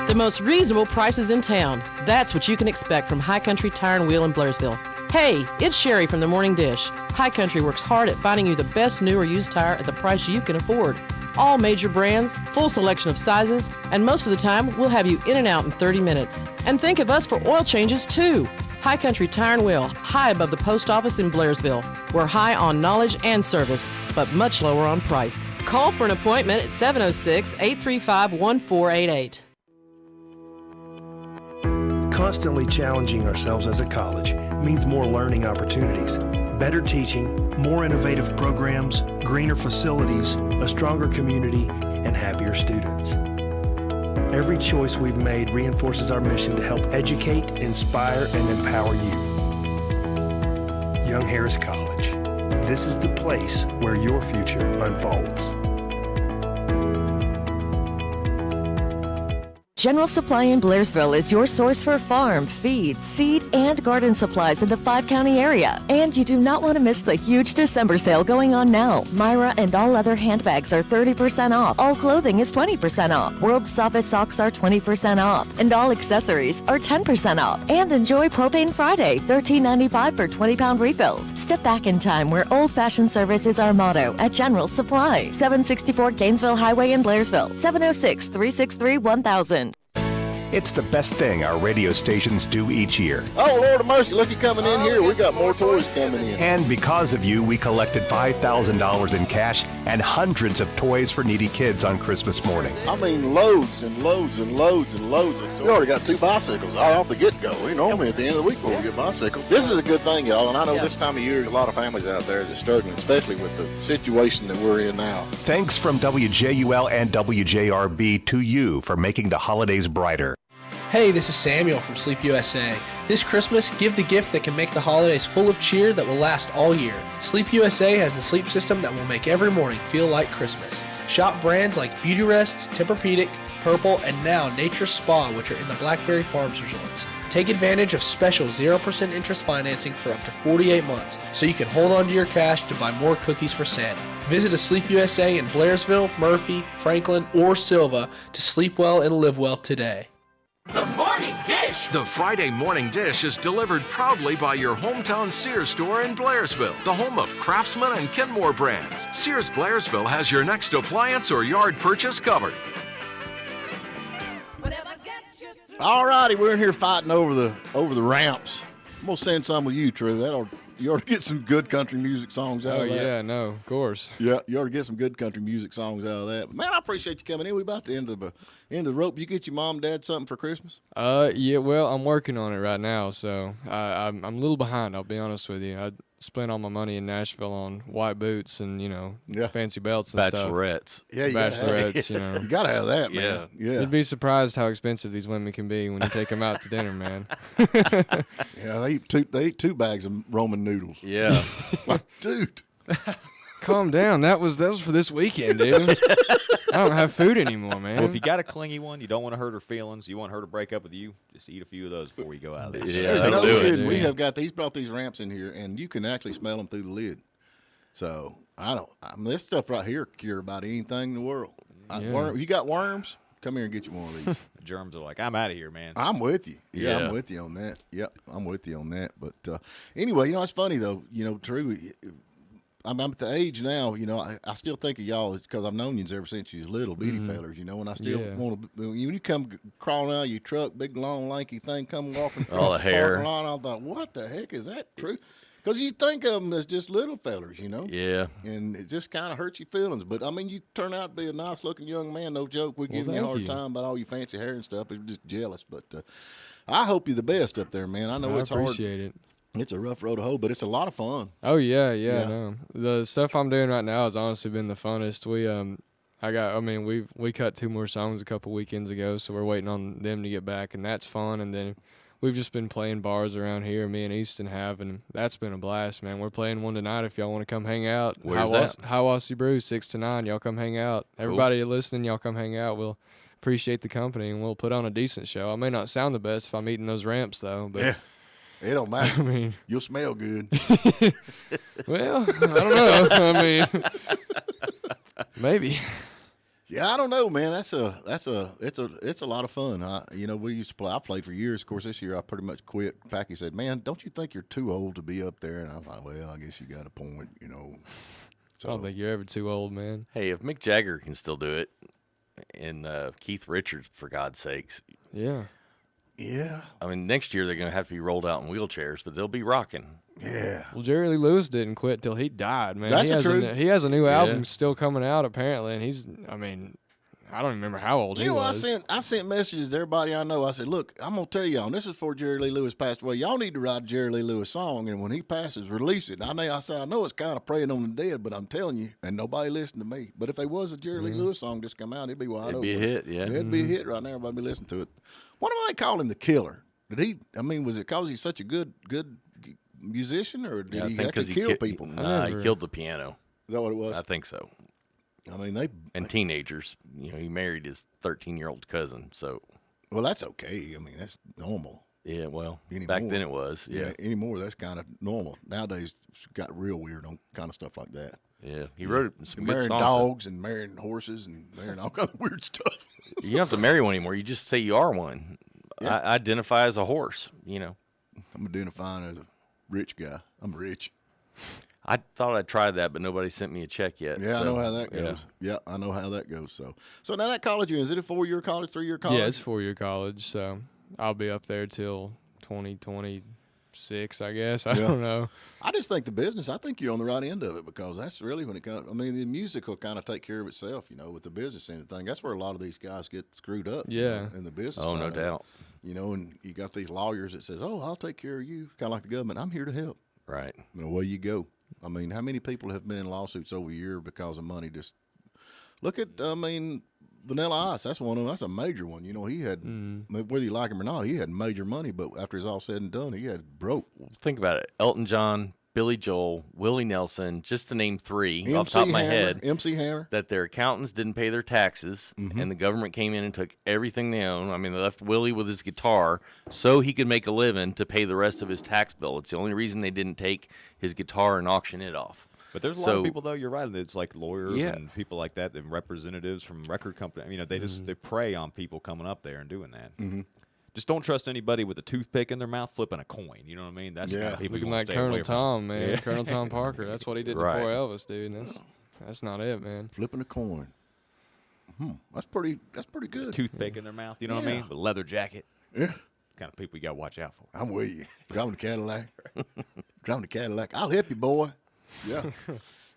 The most reasonable prices in town. That's what you can expect from High Country Tire and Wheel in Blairsville. Hey, it's Sherry from the Morning Dish. High Country works hard at finding you the best new or used tire at the price you can afford. All major brands, full selection of sizes, and most of the time we'll have you in and out in 30 minutes. And think of us for oil changes too. High Country Tire and Wheel, high above the post office in Blairsville. We're high on knowledge and service, but much lower on price. Call for an appointment at 706-835-1488. Constantly challenging ourselves as a college means more learning opportunities, better teaching, more innovative programs, greener facilities, a stronger community, and happier students. Every choice we've made reinforces our mission to help educate, inspire, and empower you. Young Harris College. This is the place where your future unfolds. General Supply in Blairsville is your source for farm, feed, seed, and garden supplies in the 5-county area. And you do not want to miss the huge December sale going on now. Myra and all other handbags are 30% off. All clothing is 20% off. World Soffit socks are 20% off. And all accessories are 10% off. And enjoy Propane Friday, $13.95 for 20-pound refills. Step back in time where old-fashioned service is our motto at General Supply. 764 Gainesville Highway in Blairsville. 706-363-1000. It's the best thing our radio stations do each year. Oh, Lord of mercy, look, you coming in here. We got more toys coming in. And because of you, we collected $5,000 in cash and hundreds of toys for needy kids on Christmas morning. I mean, loads and loads and loads and loads of toys. We already got 2 bicycles right off the get-go. We normally at the end of the week before we get bicycles. This is a good thing, y'all, and I know this time of year, a lot of families out there that's struggling, especially with the situation that we're in now. Thanks from WJUL and WJRB to you for making the holidays brighter. Hey, this is Samuel from Sleep USA. This Christmas, give the gift that can make the holidays full of cheer that will last all year. Sleep USA has the sleep system that will make every morning feel like Christmas. Shop brands like Beautyrest, Tempur-Pedic, Purple, and now Nature's Spa, which are in the Blackberry Farms resorts. Take advantage of special 0% interest financing for up to 48 months, so you can hold on to your cash to buy more cookies for Santa. Visit a Sleep USA in Blairsville, Murphy, Franklin, or Silva to sleep well and live well today. The Morning Dish Dish. The Friday Morning Dish is delivered proudly by your hometown Sears store in Blairsville, the home of Craftsman and Kenmore brands. Sears Blairsville has your next appliance or yard purchase covered. All righty, we're in here fighting over the ramps. I'm gonna send some with you, True. You ought to get some good country music songs out of that. Oh yeah, no, of course. Yeah, you ought to get some good country music songs out of that. But man, I appreciate you coming in. We about to end of the rope. You get your mom and dad something for Christmas? Yeah, well, I'm working on it right now, so I'm a little behind. I'll be honest with you. I spent all my money in Nashville on white boots and fancy belts and Bachelorettes. stuff. Yeah, bachelorettes. You gotta have that, man. Yeah. You'd be surprised how expensive these women can be when you take them out to dinner, man. Yeah, they eat 2 bags of Roman noodles. Yeah, like, dude. Calm down. That was for this weekend, dude. I don't have food anymore, man. Well, if you got a clingy one, you don't want to hurt her feelings, you want her to break up with you, just eat a few of those before you go out there. Yeah, that'll do it. We have brought these ramps in here, and you can actually smell them through the lid. So this stuff right here cure about anything in the world. You got worms? Come here and get you one of these. Germs are like, I'm out of here, man. I'm with you. Yeah, Yeah. I'm with you on that. Yep, I'm with you on that. But anyway, it's funny though. True. I'm at the age now, I still think of y'all because I've known you ever since you was little bitty fellers, and I still want to. When you come crawling out of your truck, big long lanky thing, come walking across All the hair. parking lot, I thought, what the heck is that? True, because you think of them as just little fellers, Yeah. and it just kind of hurts your feelings. But I mean, you turn out to be a nice looking young man, no joke. We're giving you a thank hard you. time about all your fancy hair and stuff. We're just jealous, but I hope you're the best up there, man. I know it's hard. I appreciate it. It's a rough road to hoe, but it's a lot of fun. Oh yeah. No. The stuff I'm doing right now has honestly been the funnest. We cut 2 more songs a couple weekends ago, so we're waiting on them to get back, and that's fun. And then we've just been playing bars around here, me and Easton have, and that's been a blast, man. We're playing one tonight if y'all want to come hang out. Where's that? Hiawassee Brew, 6 to 9. Y'all come hang out. Everybody listening, y'all come hang out. We'll appreciate the company, and we'll put on a decent show. I may not sound the best if I'm eating those ramps, though, but Yeah. It don't matter. I mean, you'll smell good. well, I don't know. I mean, maybe. Yeah, I don't know, man. It's a lot of fun. We used to play. I played for years. Of course, this year I pretty much quit. Packy said, "Man, don't you think you're too old to be up there?" And I was like, "Well, I guess you got a point, So, I don't think you're ever too old, man. Hey, if Mick Jagger can still do it, and Keith Richards, for God's sakes. Yeah. Yeah. I mean, next year they're going to have to be rolled out in wheelchairs, but they'll be rocking. Yeah. Well, Jerry Lee Lewis didn't quit till he died, man. That's true. He has a new album still coming out apparently, and I don't even remember how old he was. I sent messages to everybody I know. I said, "Look, I'm gonna tell y'all, and this is before Jerry Lee Lewis passed away. Y'all need to write a Jerry Lee Lewis song, and when he passes, release it." I said, I know it's kind of preying on the dead, but I'm telling you, and nobody listened to me. But if there was a Jerry Lee Lewis song just come out, it'd be wide It'd open. be a hit, yeah. It'd be a hit right now. Everybody be listening to it. Why do they call him the Killer? Was it because he's such a good musician, or did he actually kill people? Nah, he killed the piano. Is that what it was? I think so. I mean, and teenagers. He married his 13-year-old cousin. So, well, that's okay. I mean, that's normal. Yeah, well, anymore. Back then it was. Yeah, anymore that's kind of normal. Nowadays, it's got real weird on kind of stuff like that. Yeah, he wrote some good marrying songs. dogs and marrying horses and marrying all kind of weird stuff. You don't have to marry one anymore. You just say you are one. Yeah. I identify as a horse. I'm identifying as a rich guy. I'm rich. I thought I'd try that, but nobody sent me a check yet. Yeah, so, I know how that goes. Yeah, I know how that goes. So now that college, is it a 4-year college, 3-year college? Yeah, it's 4-year college, so I'll be up there till 2026, I guess. I don't know. I just think I think you're on the right end of it, because that's really when it comes. I mean, the music will kind of take care of itself, with the business end of thing. That's where a lot of these guys get screwed up. Yeah. In the business. Oh, no side. doubt. And you got these lawyers that says, "Oh, I'll take care of you," kind of like the government. I'm here to help. Right. Away you go. I mean, how many people have been in lawsuits over a year because of money? Just look at, Vanilla Ice. That's one of them. That's a major one. He had, whether you like him or not, he had major money. But after it's all said and done, he had broke. Think about it: Elton John, Billy Joel, Willie Nelson, just to name 3 off the top of my head. MC Hammer. That their accountants didn't pay their taxes, and the government came in and took everything they own. I mean, they left Willie with his guitar so he could make a living to pay the rest of his tax bill. It's the only reason they didn't take his guitar and auction it off. But there's a lot of people, though. You're right. It's like lawyers and people like that, and representatives from record companies. They just they prey on people coming up there and doing that. Mm-hmm. Just don't trust anybody with a toothpick in their mouth flipping a coin. You know what I mean? That's the kind of people Looking you wanna like stay Colonel away from. Tom, man. Yeah. Colonel Tom Parker. That's what he did to Right. poor Elvis, dude. And that's not it, man. Flipping a coin. That's pretty good. Toothpick in their mouth. You know what I mean? With a leather jacket. Yeah. Kind of people you got to watch out for. I'm with you. Driving the Cadillac. Driving the Cadillac. I'll help you, boy. Yeah.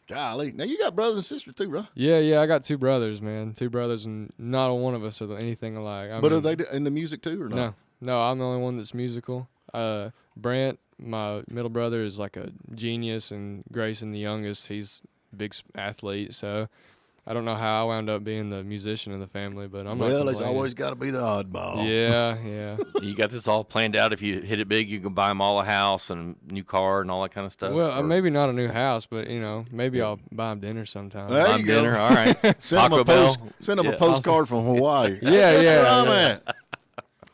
Golly. Now, you got brothers and sisters, too, bro. Yeah. I got 2 brothers, man. 2 brothers, and not one of us are anything alike. I But mean, are they in the music, too, or not? No, I'm the only one that's musical. Brant, my middle brother, is like a genius, and Grayson, the youngest, he's a big athlete. So I don't know how I wound up being the musician in the family, but I'm not Well, it's complaining. always got to be the oddball. Yeah. You got this all planned out. If you hit it big, you can buy them all a house and a new car and all that kind of stuff. Well, maybe not a new house, but maybe I'll buy him dinner sometime. There Buy you 'em go. dinner. All right. Send Taco them Bell. send them Yeah. a postcard from Hawaii. Yeah, That's yeah. where I'm yeah. at.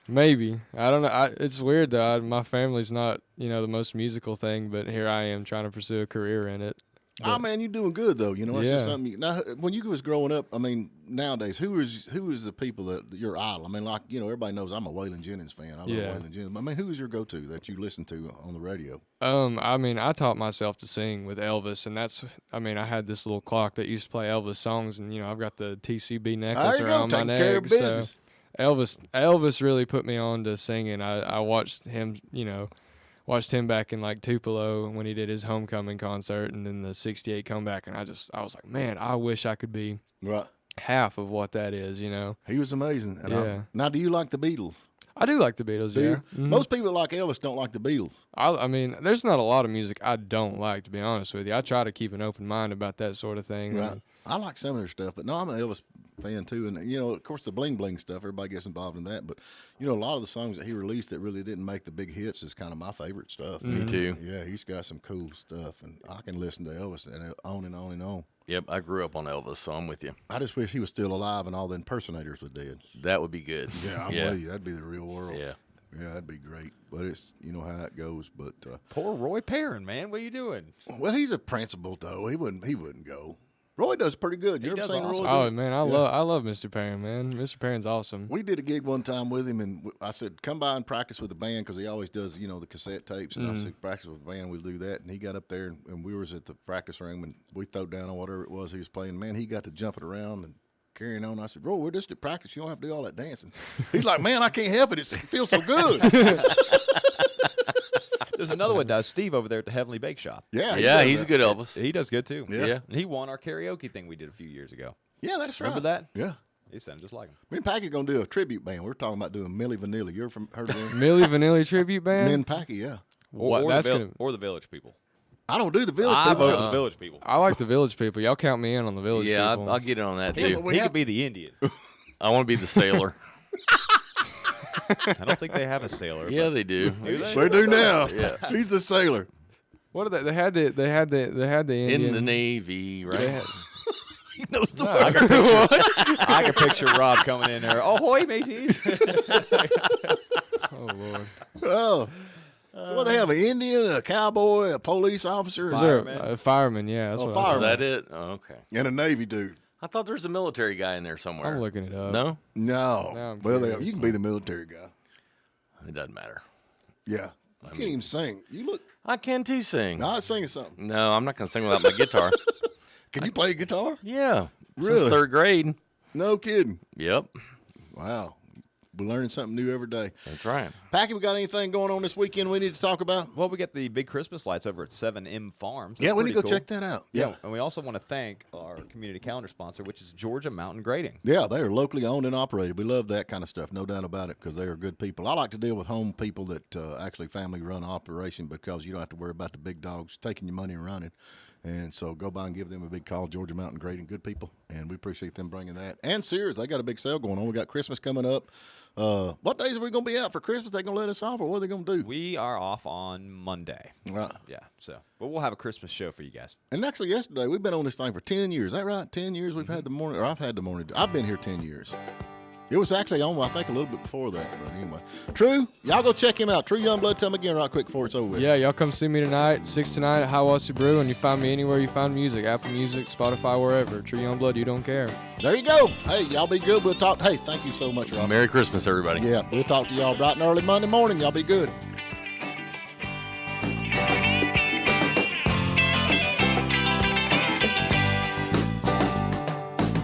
Maybe. I don't know. It's weird though. My family's not, the most musical thing, but here I am trying to pursue a career in it. Oh man, you're doing good though. It's just Yeah. something. Now, when you was growing up, I mean, nowadays, who is the people that your idol? I mean, like everybody knows I'm a Waylon Jennings fan. I love Yeah. Waylon Jennings. I mean, who is your go-to that you listen to on the radio? I mean, I taught myself to sing with Elvis, and I had this little clock that used to play Elvis songs, and I've got the TCB necklace There you go, around my taking care of neck. So business. Elvis really put me on to singing. I watched him, watched him back in like Tupelo when he did his homecoming concert, and then the '68 comeback, and I was like, man, I wish I could be Right. half of what that is. He was amazing. And Yeah. now, do you like the Beatles? I do like the Beatles. Do Yeah. you? Mhm. Most people like Elvis don't like the Beatles. I mean, there's not a lot of music I don't like, to be honest with you. I try to keep an open mind about that sort of thing. Right. I like some of their stuff, but no, I'm an Elvis fan too. And of course, the bling bling stuff, everybody gets involved in that. But a lot of the songs that he released that really didn't make the big hits is kind of my favorite stuff. Me too. Yeah, he's got some cool stuff, and I can listen to Elvis and on and on and on. Yep, I grew up on Elvis, so I'm with you. I just wish he was still alive and all the impersonators were dead. That would be good. Yeah, I'm with you. That'd be the real world. Yeah. Yeah, that'd be great. But it's how it goes. But Poor Roy Perrin, man. What are you doing? well, he's a principal though. He wouldn't go. Roy does pretty good. You He ever does seen Roy? awesome. do Oh it? man, I love Mr. Perrin, man. Mr. Perrin's awesome. We did a gig one time with him, and I said, "Come by and practice with the band," because he always does, the cassette tapes. And I said, "Practice with the band, we'll do that." And he got up there, and we was at the practice room, and we threw down on whatever it was he was playing. Man, he got to jumping around and carrying on. I said, "Roy, we're just at practice. You don't have to do all that dancing." He's like, "Man, I can't help it. It feels so good." There's another one does. Steve over there at the Heavenly Bake Shop. Yeah, Yeah, he's a good Elvis. He does good too. Yeah. And he won our karaoke thing we did a few years ago. Yeah, that's right. Remember that? Yeah. He sounded just like him. Me and Packy gonna do a tribute band. We're talking about doing Milli Vanilli. You ever heard of them? Milli Vanilli tribute band. Me and Packy, yeah. What? That's gonna. Or the Village People. I don't do the Village I People. vote for the Village People. I like the Village People. Y'all count me in on the Village Yeah, People. I'll get in on that Yeah, too. but we He have- could be the Indian. I want to be the sailor. I don't think they have a sailor. Yeah, but- they do. They do now. Yeah. He's the sailor. What are they? They had the Indian. In the Navy, right? They had- He knows the I word. I can picture Rob coming in there. Ahoy, mateys! Oh Lord. Oh. So what they have? An Indian, a cowboy, a police officer, Is there Fireman. a fireman? Yeah, that's Oh, what fireman. Is that it? Oh, okay. and a Navy dude. I thought there was a military guy in there somewhere. I'm looking it up. No? No. Now I'm Well, curious. you can be the military guy. It doesn't matter. Yeah. You can't even sing. You look. I can too sing. No, I was singing something. No, I'm not going to sing without my guitar. Can you play guitar? Yeah. Really? Since third grade. No kidding. Yep. Wow. We're learning something new every day. That's right. Packy, we got anything going on this weekend we need to talk about? Well, we get the big Christmas lights over at 7M Farms. Yeah, That's we need to go pretty cool. check that out. Yeah. Yeah. And we also want to thank our community calendar sponsor, which is Georgia Mountain Grading. Yeah, they are locally owned and operated. We love that kind of stuff, no doubt about it, because they are good people. I like to deal with home people that actually family-run operation because you don't have to worry about the big dogs taking your money and running. And so go by and give them a big call, Georgia Mountain Grading, good people, and we appreciate them bringing that. And Sears, they got a big sale going on. We got Christmas coming up. What days are we going to be out for Christmas? They going to let us off, or what are they going to do? We are off on Monday. Right. Yeah, so. But we'll have a Christmas show for you guys. And actually, yesterday, we've been on this thing for 10 years. Is that right? 10 years we've had the morning, or I've had the morning. I've been here 10 years. It was actually on, I think, a little bit before that. But anyway, True, y'all go check him out. True Youngblood, tell him again right quick before it's over with. Yeah, y'all come see me tonight, 6 to 9 at Hiawassee Brew, and you find me anywhere you find music, Apple Music, Spotify, wherever. True Youngblood, you don't care. There you go. Hey, y'all be good. We'll talk. Hey, thank you so much, Rob. Merry Christmas, everybody. Yeah, we'll talk to y'all bright and early Monday morning. Y'all be good.